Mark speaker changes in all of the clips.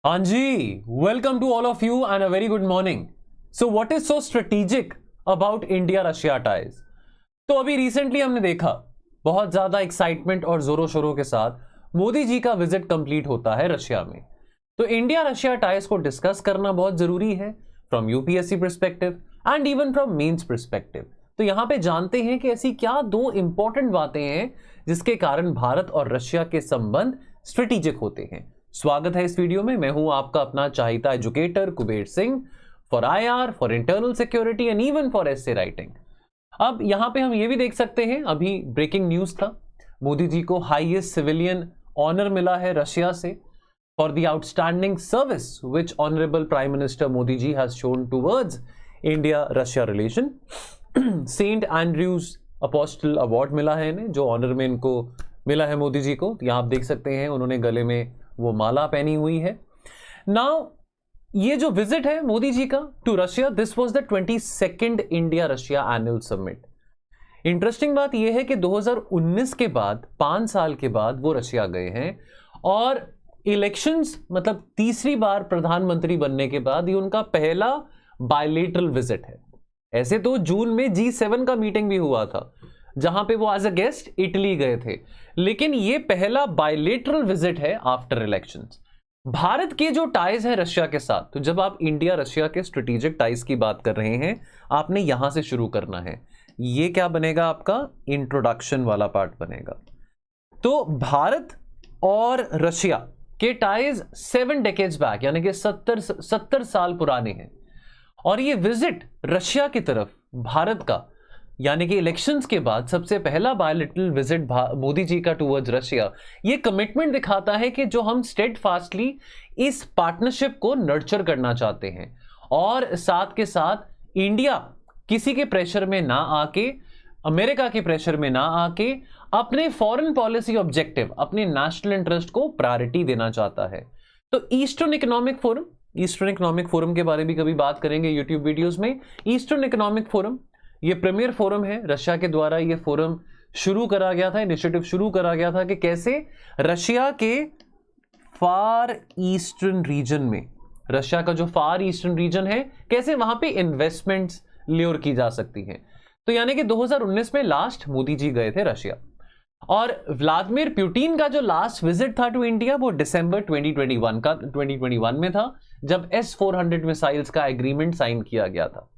Speaker 1: हाँ जी, welcome to all of you and a very good morning. So what is so strategic about India Russia ties? तो अभी recently हमने देखा बहुत ज्यादा एक्साइटमेंट और जोरों शोरों के साथ मोदी जी का विजिट कंप्लीट होता है रशिया में। तो इंडिया रशिया टाइज को डिस्कस करना बहुत जरूरी है from UPSC perspective and even from mains perspective. तो यहां पे जानते हैं कि ऐसी क्या दो इंपॉर्टेंट बातें हैं जिसके कारण भारत और रशिया के संबंध स्ट्रेटेजिक होते हैं। स्वागत है इस वीडियो में। मैं हूं आपका अपना चाहिता educator Kuber Singh, for IR, for internal security and even for essay writing. अब यहां पे हम ये भी देख सकते हैं, अभी ब्रेकिंग न्यूज था, मोदी जी को हाईएस्ट सिविलियन ऑनर मिला है रशिया से for the outstanding service which honourable prime minister Modi ji has shown towards India Russia relation. Saint Andrew's apostle award मिला है इन्हें, जो ऑनर में इनको मिला है मोदी जी को। यहां आप देख सकते हैं उन्होंने गले में वो माला पहनी हुई है। नाउ ये जो विजिट है मोदी जी का to Russia, this was the 22nd India Russia annual summit. Interesting बात यह है कि 2019 के बाद 5 साल के बाद वो रशिया गए हैं और इलेक्शंस मतलब तीसरी बार प्रधानमंत्री बनने के बाद ये उनका पहला बायलेटरल विजिट है। ऐसे तो जून में G7 का मीटिंग भी हुआ था जहां पे वो एज अ गेस्ट इटली गए थे, लेकिन ये पहला बायलेटरल विजिट है आफ्टर इलेक्शंस। भारत के जो टाइज है रशिया के साथ, तो जब आप इंडिया रशिया के स्ट्रेटेजिक टाइज की बात कर रहे हैं आपने यहां से शुरू करना है। ये क्या बनेगा, आपका इंट्रोडक्शन वाला पार्ट बनेगा। तो भारत और रशिया के टाइज 7 डेकेड्स बैक यानी कि 70 साल पुराने हैं और ये विजिट रशिया की तरफ भारत का यानी कि इलेक्शंस के बाद सबसे पहला बायलेटरल विजिट मोदी जी का टुवर्ड्स रशिया, ये कमिटमेंट दिखाता है कि जो हम स्टेडफास्टली इस पार्टनरशिप को नर्चर करना चाहते हैं और साथ के साथ इंडिया किसी के प्रेशर में ना आके, अमेरिका के प्रेशर में ना आके अपने फॉरेन पॉलिसी ऑब्जेक्टिव, अपने नेशनल इंटरेस्ट को प्रायोरिटी देना चाहता है। तो ईस्टर्न इकोनॉमिक फोरम के बारे में कभी बात करेंगे यूट्यूब वीडियोस में। ईस्टर्न इकोनॉमिक फोरम ये प्रीमियर फोरम है, रशिया के द्वारा ये फोरम शुरू करा गया था, इनिशिएटिव शुरू करा गया था कि कैसे रशिया के फार ईस्टर्न रीजन में, रशिया का जो फार ईस्टर्न रीजन है, कैसे वहां पे इन्वेस्टमेंट्स ल्योर की जा सकती हैं। तो यानी कि 2019 में लास्ट मोदी जी गए थे रशिया और व्लादिमीर पुतिन का जो लास्ट विजिट था टू इंडिया वो दिसंबर 2021 में था, जब S-400 मिसाइल्स का एग्रीमेंट साइन किया गया था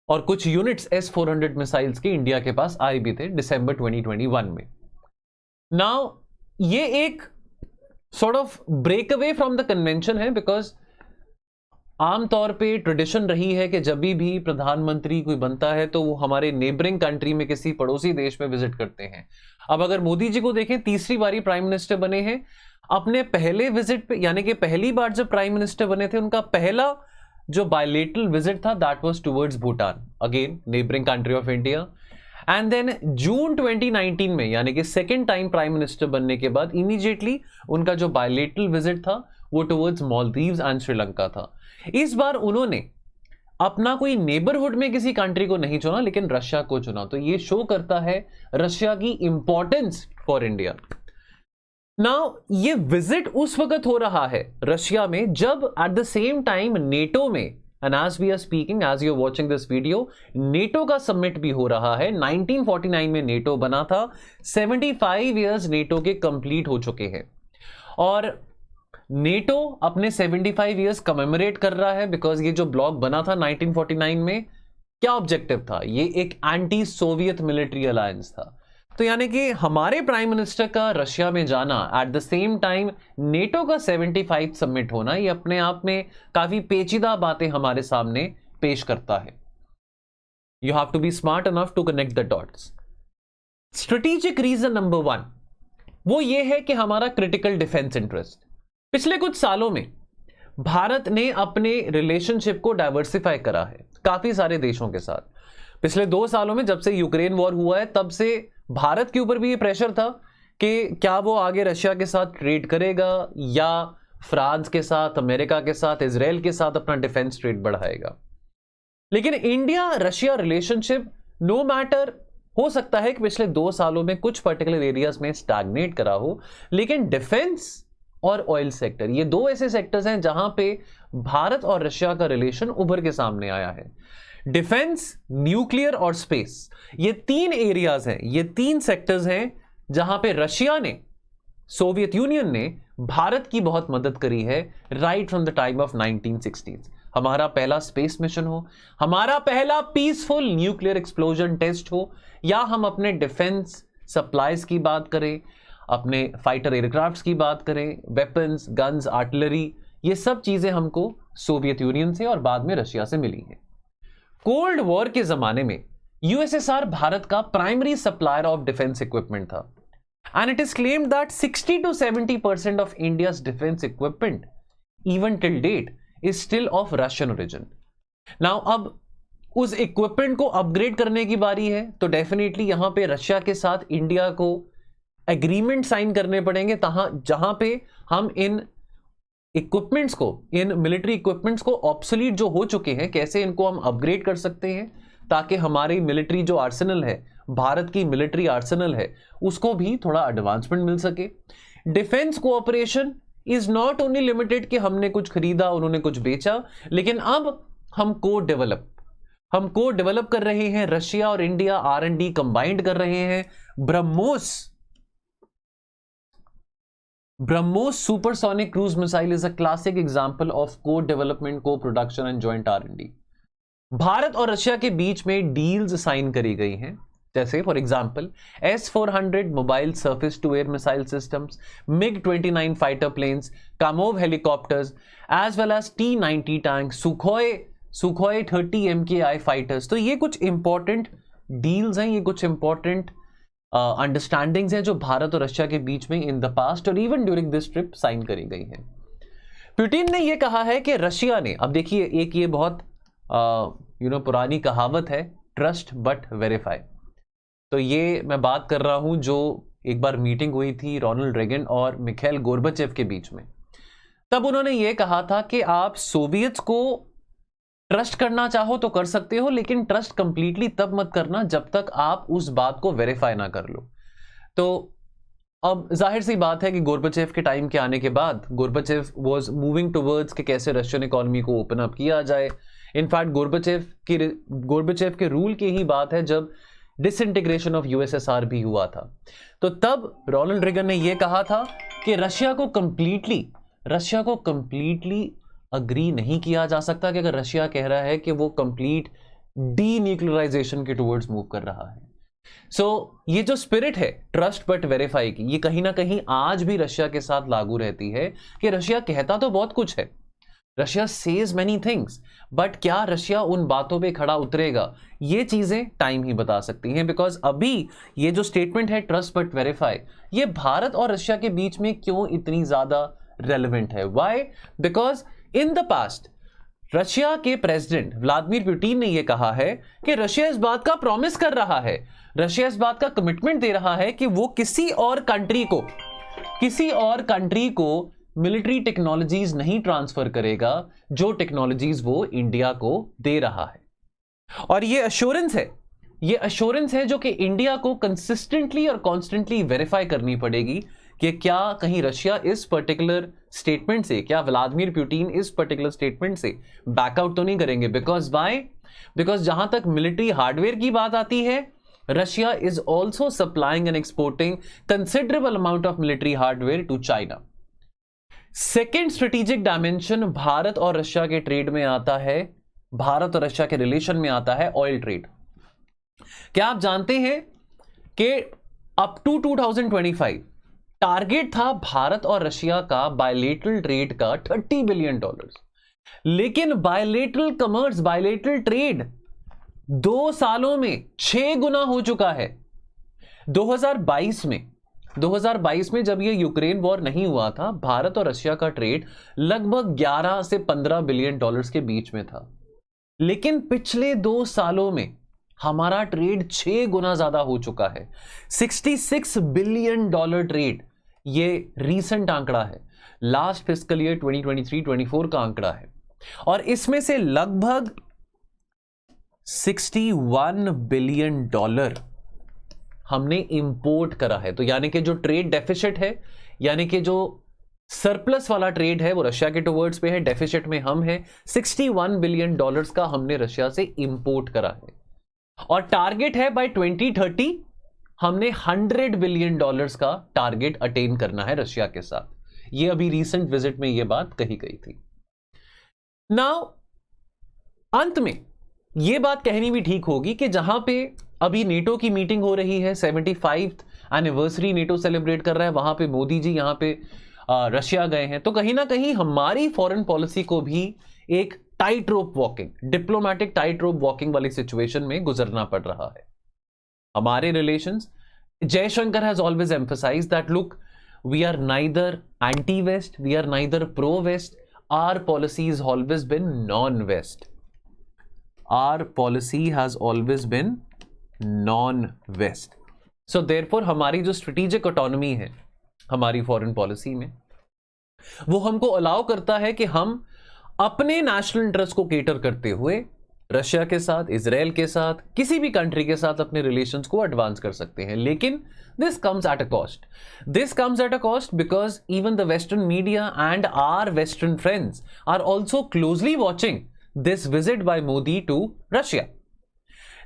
Speaker 1: और कुछ यूनिट्स S-400 मिसाइल्स के इंडिया के पास आए भी थे दिसंबर 2021 में। नाउ ये एक sort of break away from the convention है, बिकॉज आमतौर पे ट्रेडिशन रही है कि जब भी प्रधानमंत्री कोई बनता है तो वो हमारे नेबरिंग कंट्री में किसी पड़ोसी देश में विजिट करते हैं। अब अगर मोदी जी को देखें, तीसरी बारी प्राइम मिनिस्टर बने हैं। अपने पहले विजिट पे यानी कि पहली बार जब प्राइम मिनिस्टर बने थे, उनका पहला जो बायलेटरल विजिट था that was towards Bhutan, again neighbouring country of India. And then June 2019 में यानी कि सेकेंड टाइम प्राइम मिनिस्टर बनने के बाद इमीडिएटली उनका जो बायलेटरल विजिट था वो टुवर्ड्स मालदीव्स एंड श्रीलंका था। इस बार उन्होंने अपना कोई नेबरहुड में किसी कंट्री को नहीं चुना, लेकिन रशिया को चुना। तो ये शो करता है रशिया की इंपॉर्टेंस फॉर इंडिया। नाउ ये विजिट उस वक्त हो रहा है रशिया में जब at the same time NATO में, and as we are speaking, as you are watching this video, NATO का समिट भी हो रहा है। 1949 में नेटो बना था, 75 इयर्स नेटो के कंप्लीट हो चुके हैं और नेटो अपने 75 इयर्स कमेमोरेट कर रहा है बिकॉज ये जो ब्लॉक बना था 1949 में, क्या ऑब्जेक्टिव था, ये एक एंटी सोवियत मिलिट्री अलायंस था। तो यानी कि हमारे प्राइम मिनिस्टर का रशिया में जाना eight the same time NATO का 75 समिट होना, ये अपने आप में काफी पेचीदा बातें हमारे सामने पेश करता है। You have to be smart enough to connect the dots. Strategic reason number 1 वो ये है कि हमारा क्रिटिकल डिफेंस इंटरेस्ट। पिछले कुछ सालों में भारत ने अपने रिलेशनशिप को डाइवर्सिफाई करा है काफी सारे देशों के साथ। पिछले 2 सालों में जब से यूक्रेन वॉर हुआ है तब से भारत के ऊपर भी ये प्रेशर था कि क्या वो आगे रशिया के साथ ट्रेड करेगा या फ्रांस के साथ, अमेरिका के साथ, इजराइल के साथ अपना डिफेंस ट्रेड बढ़ाएगा। लेकिन India Russia relationship no matter, हो सकता है कि पिछले 2 सालों में कुछ पर्टिकुलर एरियाज में स्टैग्नेट करा हो, लेकिन डिफेंस और ऑयल सेक्टर, ये दो ऐसे सेक्टर्स हैं जहां पे भारत और रशिया का रिलेशन उभर के सामने आया है। डिफेंस, न्यूक्लियर और स्पेस, ये तीन एरियाज हैं, ये तीन सेक्टर्स हैं जहां पे रशिया ने, सोवियत यूनियन ने भारत की बहुत मदद करी है right from the time of 1960s। हमारा पहला स्पेस मिशन हो, हमारा पहला पीसफुल न्यूक्लियर एक्सप्लोजन टेस्ट हो, या हम अपने डिफेंस सप्लाईज की बात करें, अपने फाइटर एयरक्राफ्ट्स की बात करें, वेपन्स, गन्स, आर्टिलरी, ये सब चीजें हमको सोवियत यूनियन से और बाद में रशिया से मिली हैं। कोल्ड वॉर के जमाने में यूएसएसआर भारत का primary supplier of defence equipment था, and it is claimed that 60 to 70% of India's defence equipment even till date is still of Russian origin. Now अब उस इक्विपमेंट को अपग्रेड करने की बारी है, तो डेफिनेटली यहां पे रशिया के साथ इंडिया को एग्रीमेंट साइन करने पड़ेंगे, जहां पे हम इन इक्विपमेंट्स को, इन मिलिट्री इक्विपमेंट्स को ऑब्सोलीट जो हो चुके हैं, कैसे इनको हम अपग्रेड कर सकते हैं ताकि हमारी मिलिट्री जो आर्सेनल है, भारत की मिलिट्री आर्सेनल है, उसको भी थोड़ा एडवांसमेंट मिल सके। Defence cooperation is not only limited कि हमने कुछ खरीदा, उन्होंने कुछ बेचा, लेकिन अब हम को डेवलप कर रहे हैं। रशिया और इंडिया R&D कंबाइंड कर रहे हैं। BrahMos supersonic cruise missile is a classic example of को डेवलपमेंट, को production and joint R&D। Bharat और रशिया के बीच में डील्स साइन करी गई हैं, जैसे for example S-400 mobile surface to air missile systems, MiG-29 fighter planes, Kamov helicopters, as well as T-90 tank, Sukhoi 30 MKI fighters. तो ये कुछ इंपॉर्टेंट डील्स हैं, ये कुछ इंपॉर्टेंट अंडरस्टैंडिंग्स हैं जो भारत और रशिया के बीच में इन द पास्ट और even during this trip sign करी गई हैं। पुतिन ने ये कहा है कि रशिया ने, अब देखिए एक ये बहुत पुरानी कहावत है, ट्रस्ट बट वेरीफाई। तो ये मैं बात कर रहा हूं जो एक बार मीटिंग हुई थी रोनाल्ड रेगन और मिखाइल गोर्बाचेव के बीच में। तब उन्होंने ये कहा था कि आप सोवियत्स को ट्रस्ट करना चाहो तो कर सकते हो, लेकिन ट्रस्ट कंप्लीटली तब मत करना जब तक आप उस बात को वेरीफाई ना कर लो। तो अब जाहिर सी बात है कि गोर्बाचेव के टाइम के आने के बाद गोर्बाचेव वाज मूविंग टुवर्ड्स कि कैसे रशियन इकोनॉमी को ओपन अप किया जाए। इनफैक्ट गोर्बाचेव के रूल की ही बात है जब डिसइंटीग्रेशन ऑफ यूएसएसआर भी हुआ था। तो तब रोनाल्ड रेगन ने यह कहा था कि रशिया को कंप्लीटली अग्री नहीं किया जा सकता कि अगर रशिया कह रहा है कि वो कंप्लीट डीन्यूक्लियराइजेशन के टुवर्ड्स मूव कर रहा है। सो ये जो स्पिरिट है ट्रस्ट बट वेरीफाई की, ये कहीं ना कहीं आज भी रशिया के साथ लागू रहती है कि रशिया कहता तो बहुत कुछ है, Russia says many things, but क्या रशिया उन बातों पे खड़ा उतरेगा, ये चीजें टाइम ही बता सकती हैं। बिकॉज अभी ये जो स्टेटमेंट है ट्रस्ट बट वेरीफाई, ये भारत और रशिया के बीच में क्यों इतनी ज्यादा रेलेवेंट है? Why? Because in the past Russia के प्रेसिडेंट व्लादिमीर पुतिन ने यह कहा है कि रशिया इस बात का प्रॉमिस कर रहा है, रशिया इस बात का कमिटमेंट दे रहा है कि वो किसी और कंट्री को मिलिट्री टेक्नोलॉजीज नहीं ट्रांसफर करेगा जो टेक्नोलॉजीज वो इंडिया को दे रहा है। और ये अश्योरेंस है जो कि इंडिया को कंसिस्टेंटली और कॉन्स्टेंटली वेरीफाई करनी पड़ेगी कि क्या कहीं रशिया इस पर्टिकुलर स्टेटमेंट से, क्या व्लादिमीर पुतिन इस पर्टिकुलर स्टेटमेंट से बैकआउट तो नहीं करेंगे। बिकॉज जहां तक मिलिट्री हार्डवेयर की बात आती है, Russia is also supplying and exporting considerable amount of military hardware to China. Second strategic dimension Bharat और रशिया के ट्रेड में आता है, भारत और रशिया के रिलेशन में आता है ऑयल ट्रेड। क्या आप जानते हैं कि अप टू 2025 टारगेट था भारत और रशिया का बायलेटरल ट्रेड का $30 बिलियन, लेकिन बायलेटरल कॉमर्स, बायलेटरल ट्रेड 2 सालों में 6 गुना हो चुका है। 2022 में जब यह यूक्रेन वॉर नहीं हुआ था, भारत और रशिया का ट्रेड लगभग 11 से 15 बिलियन डॉलर्स के बीच में था, लेकिन पिछले 2 सालों में हमारा ट्रेड 6 गुना ज्यादा हो चुका है। $66 बिलियन ट्रेड, ये रीसेंट आंकड़ा है, लास्ट फिस्कल ईयर 2023-24 का आंकड़ा है, और इसमें से लगभग $61 बिलियन हमने इंपोर्ट करा है। तो यानी कि जो ट्रेड डेफिसिट है, यानी कि जो सरप्लस वाला ट्रेड है वो रशिया के टुवर्ड्स पे है, डेफिसिट में हम हैं, $61 बिलियन का हमने रशिया से इंपोर्ट करा है, और टारगेट है बाय 2030 हमने $100 बिलियन का टारगेट अटेन करना है रशिया के साथ। ये अभी रीसेंट विजिट में ये बात कही गई थी। नाउ अंत में ये बात कहनी भी ठीक होगी कि जहां पे अभी नेटो की मीटिंग हो रही है, 75th एनिवर्सरी नेटो सेलिब्रेट कर रहा है, वहां पे मोदी जी यहां पे रशिया गए हैं, तो कहीं ना कहीं हमारी फॉरेन पॉलिसी को भी एक tight rope walking, diplomatic tight rope walking वाली सिचुएशन में गुजरना पड़ रहा है। हमारे relations, Jaishankar has always emphasised that look, we are neither anti west, we are neither pro west, our policy has always been non west, our policy has always been non west. So therefore हमारी जो strategic autonomy है हमारी foreign policy में, वो हमको allow करता है कि हम अपने नेशनल इंटरेस्ट को केटर करते हुए रशिया के साथ, इजराइल के साथ, किसी भी कंट्री के साथ अपने रिलेशंस को एडवांस कर सकते हैं। लेकिन this comes at a cost, this comes at a cost because even the western media and our western friends are also closely watching this visit by Modi to Russia.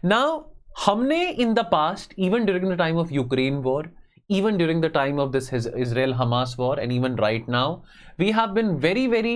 Speaker 1: Now हमने in the past, even during the time of Ukraine war, even during the time of this Israel-Hamas war, and even right now, we have been very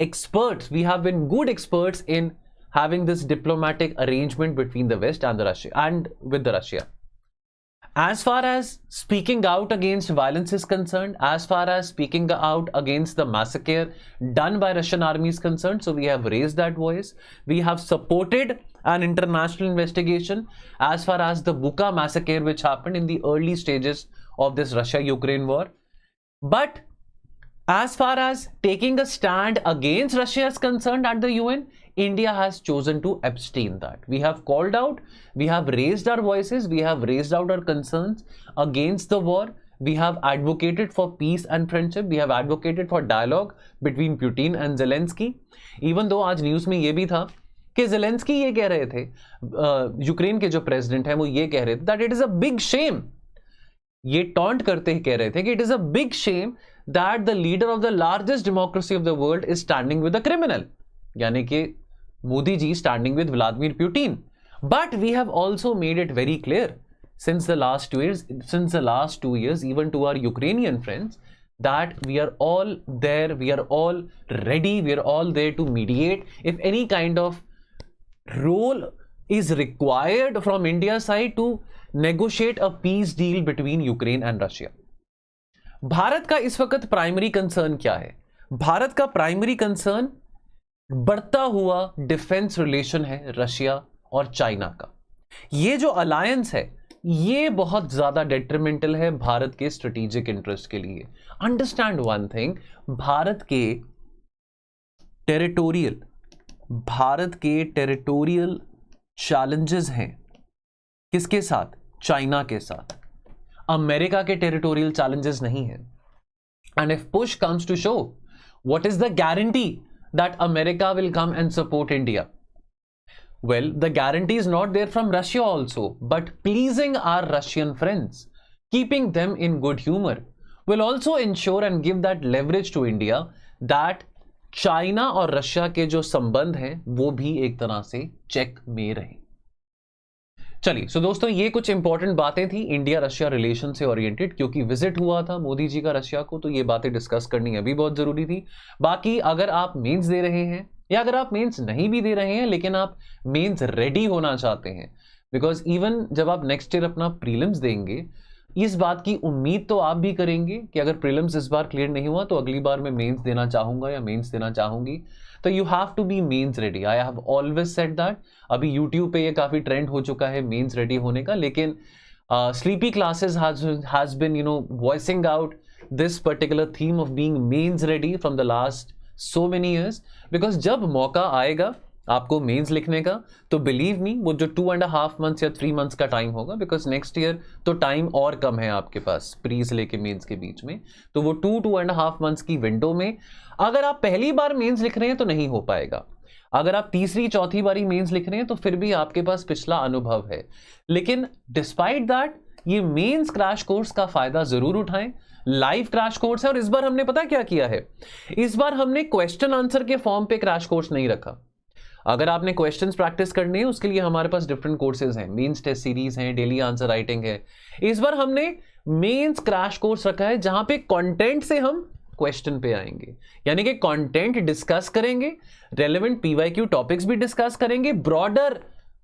Speaker 1: experts, we have been good experts in having this diplomatic arrangement between the West and the Russia, and with the Russia. As far as speaking out against violence is concerned, as far as speaking out against the massacre done by Russian army is concerned, so we have raised that voice. We have supported an international investigation as far as the Bucha massacre which happened in the early stages of this Russia-Ukraine war. But as far as taking a stand against Russia is concerned at the UN, India has chosen to abstain that. We have called out, we have raised our voices, we have raised out our concerns against the war. We have advocated for peace and friendship. We have advocated for dialogue between Putin and Zelensky. Even though आज news में ये भी था कि Zelensky ये कह रहे थे, यूक्रेन के जो प्रेसिडेंट हैं वो ये कह रहे थे that it is a big shame, ये टॉन्ट करते ही कह रहे थे कि it is a big shame that the leader of the largest democracy of the world is standing with a criminal, यानी कि Modi ji standing with Vladimir Putin. But we have also made it very clear since the last 2 years, even to our Ukrainian friends, that we are all there, we are all ready, we are all there to mediate if any kind of role is required from India's side to negotiate a peace deal between Ukraine and Russia. Bharat का इस वक्त primary concern क्या है? भारत का primary concern बढ़ता हुआ defence relation है Russia और चाइना का। ये जो अलायंस है ये बहुत ज्यादा डेट्रीमेंटल है भारत के स्ट्रेटेजिक इंटरेस्ट के लिए। अंडरस्टैंड वन थिंग, भारत के टेरिटोरियल चैलेंजेस हैं किसके साथ? चाइना के साथ। अमेरिका के टेरिटोरियल चैलेंजेस नहीं है। And if push comes to show, what is the guarantee that America will come and support India? Well, the guarantee is not there from Russia also, but pleasing our Russian friends, keeping them in good humor, will also ensure and give that leverage to India that China और Russia के जो संबंध हैं वो भी एक तरह से चेक में रहे। चलिए, सो दोस्तों ये कुछ इंपॉर्टेंट बातें थी इंडिया रशिया रिलेशन से ओरिएंटेड, क्योंकि विजिट हुआ था मोदी जी का रशिया को, तो ये बातें डिस्कस करनी अभी बहुत जरूरी थी। बाकी अगर आप मेंस दे रहे हैं या अगर आप मेंस नहीं भी दे रहे हैं लेकिन आप मेंस रेडी होना चाहते हैं, बिकॉज इवन जब आप नेक्स्ट ईयर अपना प्रीलिम्स देंगे, इस बात की उम्मीद तो आप भी करेंगे कि अगर प्रीलिम्स इस बार क्लियर नहीं हुआ तो अगली बार मैं मेंस देना चाहूंगा या मेंस देना चाहूंगी, तो you have to be mains ready. I have always said that. अभी यूट्यूब पे ये काफी ट्रेंड हो चुका है मेंस रेडी होने का, लेकिन Sleepy Classes has been voicing out this particular theme of being mains ready from the last so many years, because जब मौका आएगा आपको मेंस लिखने का तो बिलीव मी वो जो 2.5 months या 3 months का टाइम होगा, बिकॉज नेक्स्ट ईयर तो टाइम और कम है आपके पास प्री से लेके मेंस के बीच में, तो वो 2.5 months की विंडो में अगर आप पहली बार मेंस लिख रहे हैं तो नहीं हो पाएगा। अगर आप तीसरी चौथी बारी मेंस लिख रहे हैं तो फिर भी आपके पास पिछला अनुभव है। लेकिन डिस्पाइट दैट ये मेंस क्रैश कोर्स का फायदा जरूर उठाएं, लाइव क्रैश कोर्स है। और इस बार हमने पता क्या किया है, इस बार हमने क्वेश्चन आंसर के फॉर्म पे क्रैश कोर्स नहीं रखा। अगर आपने क्वेश्चंस प्रैक्टिस करनी है उसके लिए हमारे पास डिफरेंट कोर्सेज हैं, मेंस टेस्ट सीरीज हैं, डेली आंसर राइटिंग है। इस बार हमने मेंस क्रैश कोर्स रखा है जहां पे कंटेंट से हम क्वेश्चन पे आएंगे, यानी कि कंटेंट डिस्कस करेंगे, रेलेवेंट पीवाईक्यू टॉपिक्स भी डिस्कस करेंगे, broader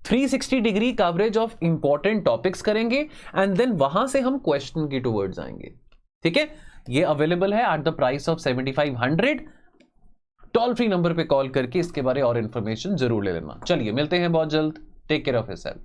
Speaker 1: 360 degree coverage of important topics करेंगे एंड देन वहां से हम क्वेश्चन की टूवर्ड्स आएंगे। ठीक है, ये अवेलेबल है at the price of 7500। Toll free number पे कॉल करके इसके बारे और इंफॉर्मेशन जरूर ले लेना। चलिए मिलते हैं बहुत जल्द। Take care of yourself.